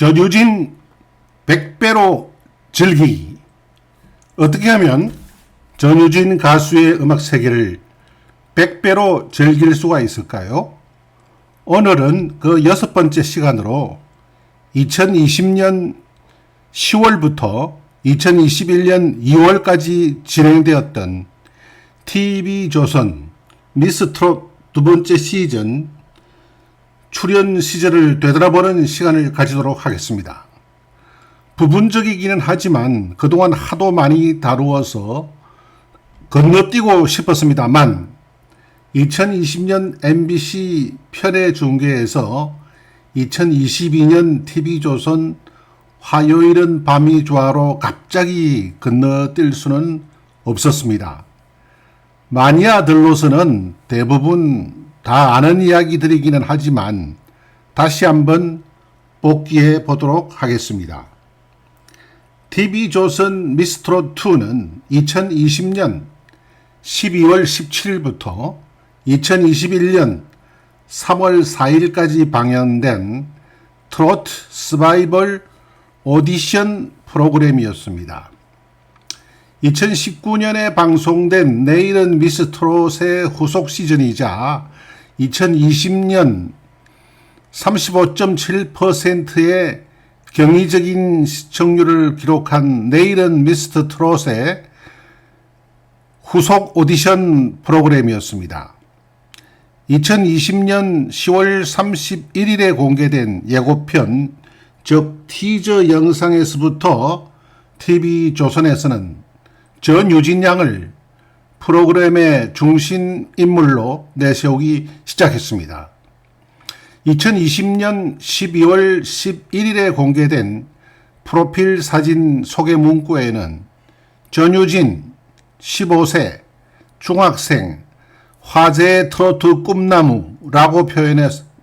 전유진 100배로 즐기기. 어떻게 하면 전유진 가수의 음악 세계를 100배로 즐길 수가 있을까요? 오늘은 그 6번째 시간으로 2020년 10월부터 2021년 2월까지 진행되었던 TV조선 미스트롯 두 번째 시즌 출연 시절을 되돌아보는 시간을 가지도록 하겠습니다. 부분적이기는 하지만 그동안 하도 많이 다루어서 건너뛰고 싶었습니다만 2020년 MBC 편의 중계에서 2022년 TV조선 화요일은 밤이 좋아로 갑자기 건너뛸 수는 없었습니다. 마니아들로서는 대부분 다 아는 이야기들이기는 하지만 다시 한번 복귀해 보도록 하겠습니다. TV조선 미스트롯2는 2020년 12월 17일부터 2021년 3월 4일까지 방영된 트로트 서바이벌 오디션 프로그램이었습니다. 2019년에 방송된 내일은 미스트롯의 후속 시즌이자 2020년 35.7%의 경이적인 시청률을 기록한 내일은 미스트롯의 후속 오디션 프로그램이었습니다. 2020년 10월 31일에 공개된 예고편, 즉 티저 영상에서부터 TV조선에서는 전유진 양을 프로그램의 중심 인물로 내세우기 시작했습니다. 2020년 12월 11일에 공개된 프로필 사진 소개 문구에는 전유진 15세 중학생 화제의 트로트 꿈나무라고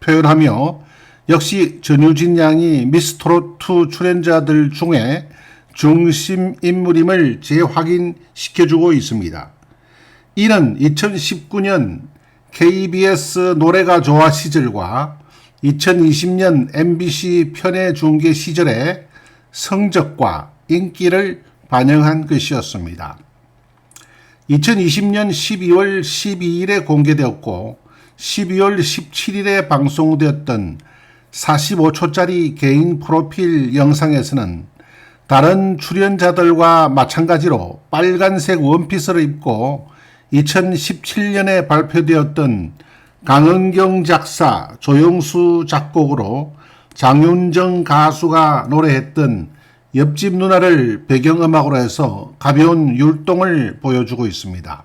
표현하며 역시 전유진 양이 미스트롯2 출연자들 중에 중심 인물임을 재확인시켜주고 있습니다. 이는 2019년 KBS 노래가 좋아 시절과 2020년 MBC 편의 중계 시절의 성적과 인기를 반영한 것이었습니다. 2020년 12월 12일에 공개되었고 12월 17일에 방송되었던 45초짜리 개인 프로필 영상에서는 다른 출연자들과 마찬가지로 빨간색 원피스를 입고 2017년에 발표되었던 강은경 작사, 조영수 작곡으로 장윤정 가수가 노래했던 옆집 누나를 배경음악으로 해서 가벼운 율동을 보여주고 있습니다.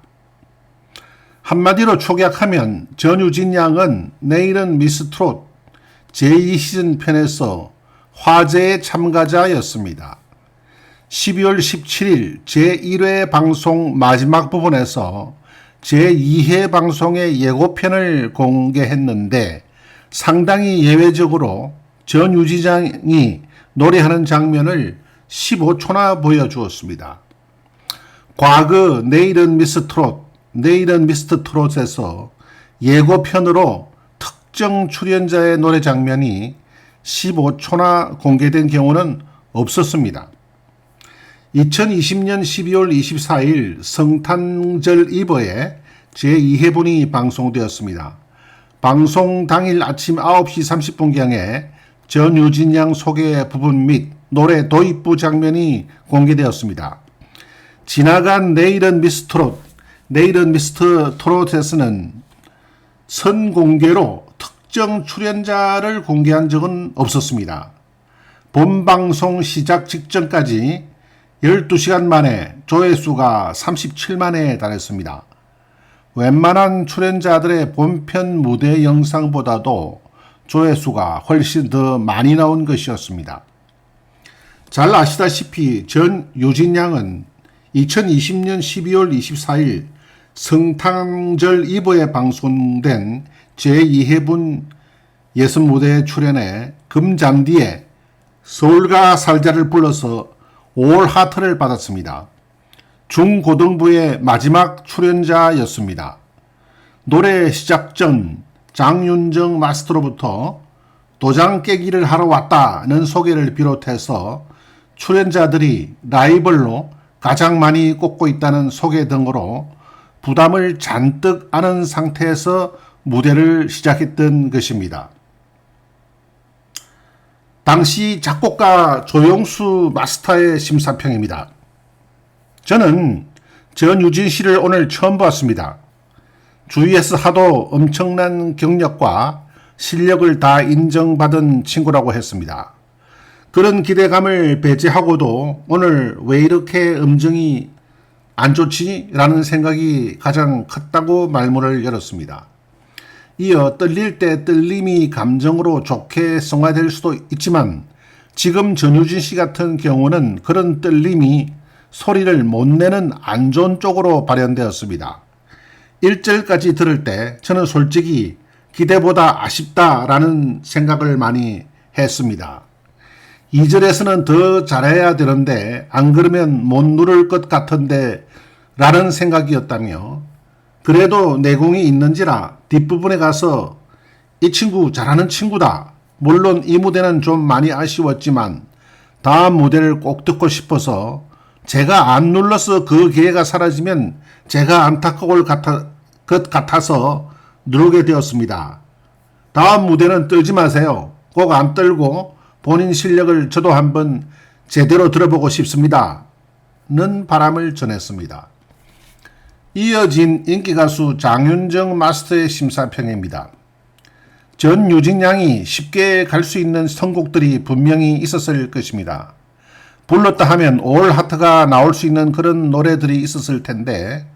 한마디로 축약하면 전유진 양은 내일은 미스트롯 제2시즌 편에서 화제의 참가자였습니다. 12월 17일 제1회 방송 마지막 부분에서 제2회 방송의 예고편을 공개했는데 상당히 예외적으로 전유진 양이 노래하는 장면을 15초나 보여주었습니다. 과거 내일은 미스트롯에서 예고편으로 특정 출연자의 노래 장면이 15초나 공개된 경우는 없었습니다. 2020년 12월 24일 성탄절 이브에 제2회분이 방송되었습니다. 방송 당일 아침 9시 30분경에 전유진 양 소개 부분 및 노래 도입부 장면이 공개되었습니다. 지나간 내일은 미스트롯에서는 선공개로 특정 출연자를 공개한 적은 없었습니다. 본방송 시작 직전까지 12시간 만에 조회수가 37만에 달했습니다. 웬만한 출연자들의 본편 무대 영상보다도 조회수가 훨씬 더 많이 나온 것이었습니다. 잘 아시다시피 전유진 양은 2020년 12월 24일 성탄절 이브에 방송된 제2회분 예선 무대에 출연해 금잔디에 서울가 살자를 불러서 5월 하트를 받았습니다. 중고등부의 마지막 출연자였습니다. 노래 시작 전 장윤정 마스터로부터 도장 깨기를 하러 왔다는 소개를 비롯해서 출연자들이 라이벌로 가장 많이 꼽고 있다는 소개 등으로 부담을 잔뜩 안은 상태에서 무대를 시작했던 것입니다. 당시 작곡가 조용수 마스터의 심사평입니다. 저는 전유진 씨를 오늘 처음 보았습니다. 주위에서 하도 엄청난 경력과 실력을 다 인정받은 친구라고 했습니다. 그런 기대감을 배제하고도 오늘 왜 이렇게 음정이 안 좋지? 라는 생각이 가장 컸다고 말문을 열었습니다. 이어 떨릴 때 떨림이 감정으로 좋게 성화될 수도 있지만 지금 전유진 씨 같은 경우는 그런 떨림이 소리를 못 내는 안 좋은 쪽으로 발현되었습니다. 1절까지 들을 때 저는 솔직히 기대보다 아쉽다라는 생각을 많이 했습니다. 2절에서는 더 잘해야 되는데 안 그러면 못 누를 것 같은데 라는 생각이었다며 그래도 내공이 있는지라 뒷부분에 가서 이 친구 잘하는 친구다. 물론 이 무대는 좀 많이 아쉬웠지만 다음 무대를 꼭 듣고 싶어서 제가 안 눌러서 그 기회가 사라지면 제가 안타까울 것 같아서 누르게 되었습니다. 다음 무대는 떨지 마세요. 꼭 안 떨고 본인 실력을 저도 한번 제대로 들어보고 싶습니다. 는 바람을 전했습니다. 이어진 인기가수 장윤정 마스터의 심사평입니다. 전유진 양이 쉽게 갈 수 있는 선곡들이 분명히 있었을 것입니다. 불렀다 하면 올 하트가 나올 수 있는 그런 노래들이 있었을 텐데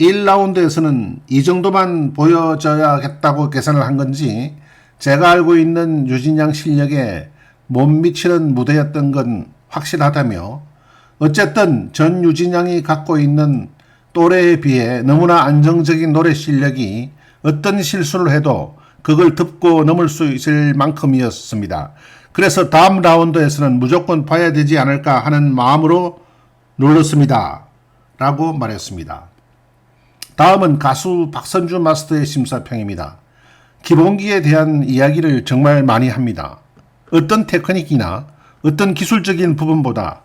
1라운드에서는 이 정도만 보여줘야겠다고 계산을 한 건지 제가 알고 있는 유진양 실력에 못 미치는 무대였던 건 확실하다며 어쨌든 전유진양이 갖고 있는 또래에 비해 너무나 안정적인 노래 실력이 어떤 실수를 해도 그걸 덮고 넘을 수 있을 만큼이었습니다. 그래서 다음 라운드에서는 무조건 봐야 되지 않을까 하는 마음으로 눌렀습니다. 라고 말했습니다. 다음은 가수 박선주 마스터의 심사평입니다. 기본기에 대한 이야기를 정말 많이 합니다. 어떤 테크닉이나 어떤 기술적인 부분보다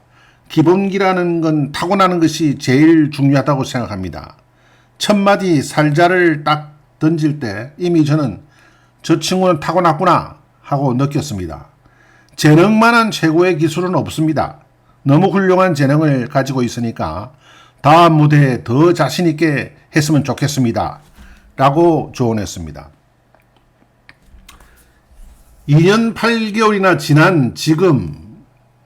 기본기라는 건 타고나는 것이 제일 중요하다고 생각합니다. 첫 마디 살자를 딱 던질 때 이미 저는 저 친구는 타고났구나 하고 느꼈습니다. 재능만한 최고의 기술은 없습니다. 너무 훌륭한 재능을 가지고 있으니까 다음 무대에 더 자신 있게 했으면 좋겠습니다. 라고 조언했습니다. 2년 8개월이나 지난 지금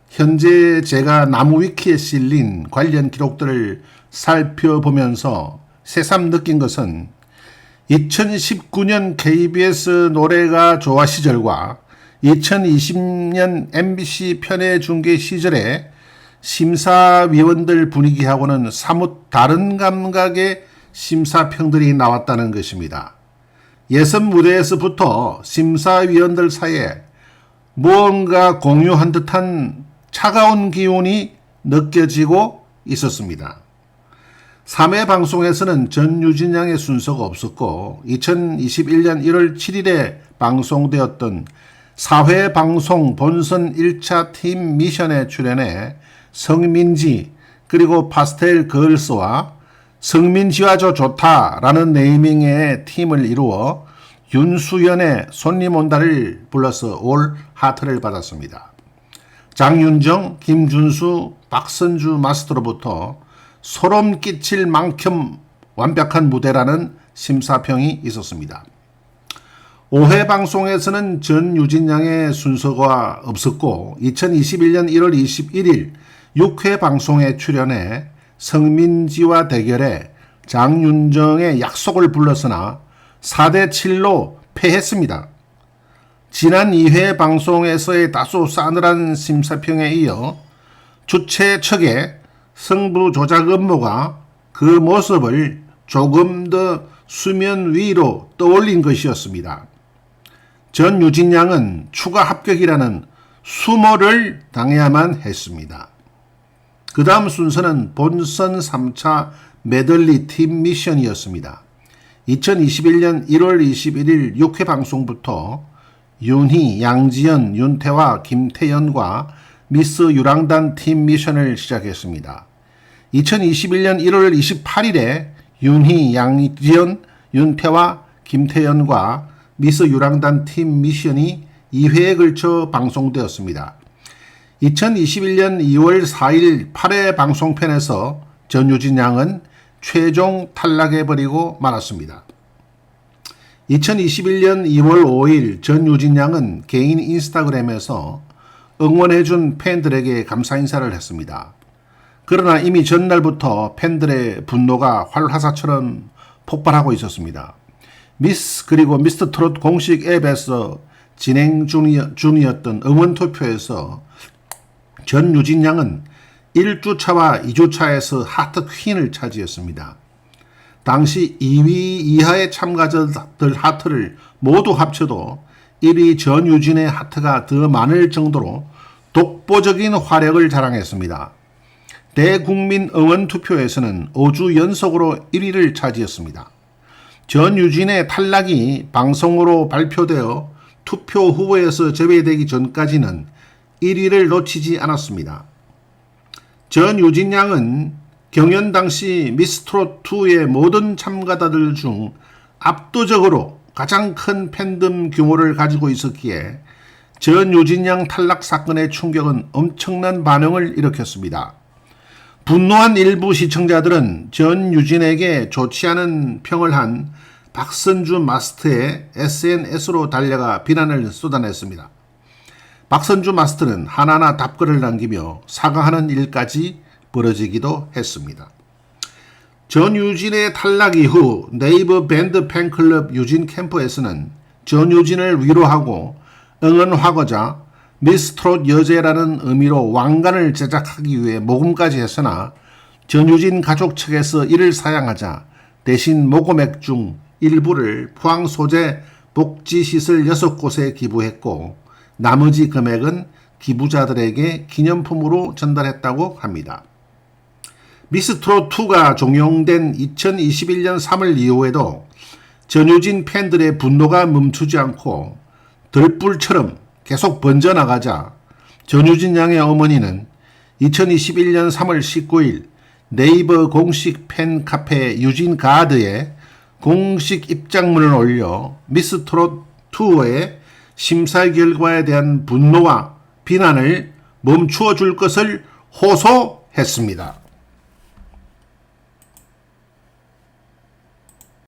현재 제가 나무위키에 실린 관련 기록들을 살펴보면서 새삼 느낀 것은 2019년 KBS 노래가 좋아 시절과 2020년 MBC 편의 중계 시절에 심사위원들 분위기하고는 사뭇 다른 감각의 심사평들이 나왔다는 것입니다. 예선 무대에서부터 심사위원들 사이에 무언가 공유한 듯한 차가운 기운이 느껴지고 있었습니다. 3회 방송에서는 전유진 양의 순서가 없었고 2021년 1월 7일에 방송되었던 4회 방송 본선 1차 팀 미션에 출연해 성민지 그리고 파스텔 걸스와 성민지와 저 좋다라는 네이밍의 팀을 이루어 윤수연의 손님 온다를 불러서 올 하트를 받았습니다. 장윤정, 김준수, 박선주 마스터로부터 소름 끼칠 만큼 완벽한 무대라는 심사평이 있었습니다. 5회 방송에서는 전유진 양의 순서가 없었고 2021년 1월 21일 6회 방송에 출연해 성민지와 대결해 장윤정의 약속을 불렀으나 4대7로 패했습니다. 지난 2회 방송에서의 다소 싸늘한 심사평에 이어 주최 측의 승부 조작 음모가 그 모습을 조금 더 수면 위로 떠올린 것이었습니다. 전유진 양은 추가 합격이라는 수모를 당해야만 했습니다. 그 다음 순서는 본선 3차 메들리 팀 미션이었습니다. 2021년 1월 21일 6회 방송부터 윤희, 양지연, 윤태화, 김태연과 미스 유랑단 팀 미션을 시작했습니다. 2021년 1월 28일에 윤희, 양지연, 윤태화, 김태연과 미스 유랑단 팀 미션이 2회에 걸쳐 방송되었습니다. 2021년 2월 4일 8회 방송편에서 전유진 양은 최종 탈락해버리고 말았습니다. 2021년 2월 5일 전유진 양은 개인 인스타그램에서 응원해준 팬들에게 감사 인사를 했습니다. 그러나 이미 전날부터 팬들의 분노가 활화사처럼 폭발하고 있었습니다. 미스 그리고 미스터 트롯 공식 앱에서 진행 중이었던 응원투표에서 전유진 양은 1주차와 2주차에서 하트 퀸을 차지했습니다. 당시 2위 이하의 참가자들 하트를 모두 합쳐도 1위 전유진의 하트가 더 많을 정도로 독보적인 화력을 자랑했습니다. 대국민 응원투표에서는 5주 연속으로 1위를 차지했습니다. 전유진의 탈락이 방송으로 발표되어 투표 후보에서 제외되기 전까지는 1위를 놓치지 않았습니다. 전유진 양은 경연 당시 미스트롯2의 모든 참가자들 중 압도적으로 가장 큰 팬덤 규모를 가지고 있었기에 전유진 양 탈락 사건의 충격은 엄청난 반응을 일으켰습니다. 분노한 일부 시청자들은 전유진에게 좋지 않은 평을 한 박선주 마스터의 SNS로 달려가 비난을 쏟아냈습니다. 박선주 마스터는 하나하나 답글을 남기며 사과하는 일까지 벌어지기도 했습니다. 전유진의 탈락 이후 네이버 밴드 팬클럽 유진 캠프에서는 전유진을 위로하고 응원하고자 미스트롯 여제라는 의미로 왕관을 제작하기 위해 모금까지 했으나 전유진 가족 측에서 이를 사양하자 대신 모금액 중 일부를 포항 소재 복지시설 6곳에 기부했고 나머지 금액은 기부자들에게 기념품으로 전달했다고 합니다. 미스트롯2가 종영된 2021년 3월 이후에도 전유진 팬들의 분노가 멈추지 않고 들불처럼 계속 번져나가자 전유진 양의 어머니는 2021년 3월 19일 네이버 공식 팬카페 유진가드에 공식 입장문을 올려 미스트롯2의 심사 결과에 대한 분노와 비난을 멈추어 줄 것을 호소했습니다.